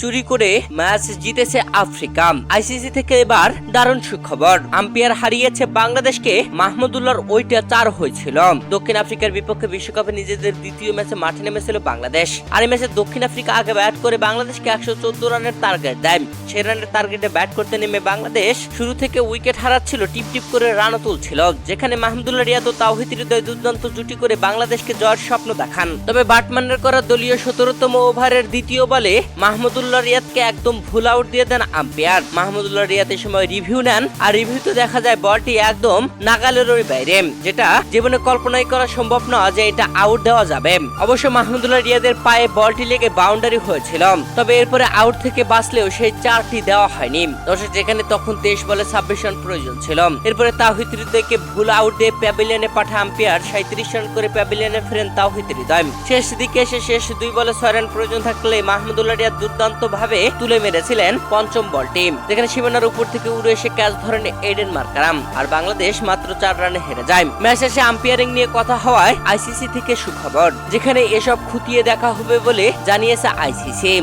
চুরি করে ম্যাচ জিতেছে আফ্রিকা। আইসিসি থেকে এবার দারুণ সুখবর, আম্পায়ার হারিয়েছে বাংলাদেশকে। মাহমুদুল্লাহর ওইটা 4 হয়েছিল। দক্ষিণ আফ্রিকার বিপক্ষে বিশ্বকাপে নিজেদের দ্বিতীয় ম্যাচে মাঠে নেমেছিল বাংলাদেশ। আর এই ম্যাচে দক্ষিণ আফ্রিকা আগে ব্যাট করে বাংলাদেশকে 114 রানের টার্গেট দেয়। সেই রানের টার্গেটে ব্যাট করতে নেমে বাংলাদেশ শুরু থেকে উইকেট হারাচ্ছিল, টিপ টিপ করে রানও তুলছিল, যেখানে মাহমুদুল্লাহ রিয়াদ ও তাওহিদ হৃদয় দুর্দান্ত জুটি করে বাংলাদেশকে জয়ের স্বপ্ন দেখান। তবে বাটম্যানের করা দলীয় 17তম ওভারের দ্বিতীয় বলে মাহমুদুল্লাহ রিয়াদকে একদম ভুল আউট দিয়ে দেন আম্পায়ার। মাহমুদুল্লাহ রিয়াদ এই সময় রিভিউ নেন, আর রিভিউতে দেখা যায় বলটি একদম নাগালেরই বাইরে, যেটা জীবনে কল্পনাই করা সম্ভব নয় যে এটা আউট দেওয়া যাবে। অবশ্য মাহমুদুল্লাহ রিয়াদের পায়ে বলটি লেগে বাউন্ডারি হয়েছিল, তবে এরপরে আউট থেকে বাঁচলেও সেই 4টি দেওয়া হয়নি। দর্শক, যেখানে তখন 23 বলে 26 রান প্রয়োজন ছিল। এরপরে তাওহিদ হৃদয়কে ভুল আউট দিয়ে প্যাভিলিয়নে পাঠায় আম্পায়ার। 37 রান করে প্যাভিলিয়নে ফেরেন তাওহিদ হৃদয়। শেষ দিকে এসে শেষ 2 বলে 6 রান প্রয়োজন থাকলে মাহমুদুল্লাহ রিয়াদ দুর্দান্ত ভাবে তুলে মেরেছিলেন পঞ্চম বলটি, যেখানে সীমানার উপর থেকে উড়ে এসে ক্যাচ ধরেন এডেন মার্কারাম। আর বাংলাদেশ মাত্র 4 রানে হেরে যায়। ম্যাচ শেষে আম্পায়ারিং নিয়ে কথা হওয়ায় আইসিসি থেকে সুখবর, যেখানে এসব খুঁটিয়ে দেখা হবে বলে জানিয়েছে আইসিসি।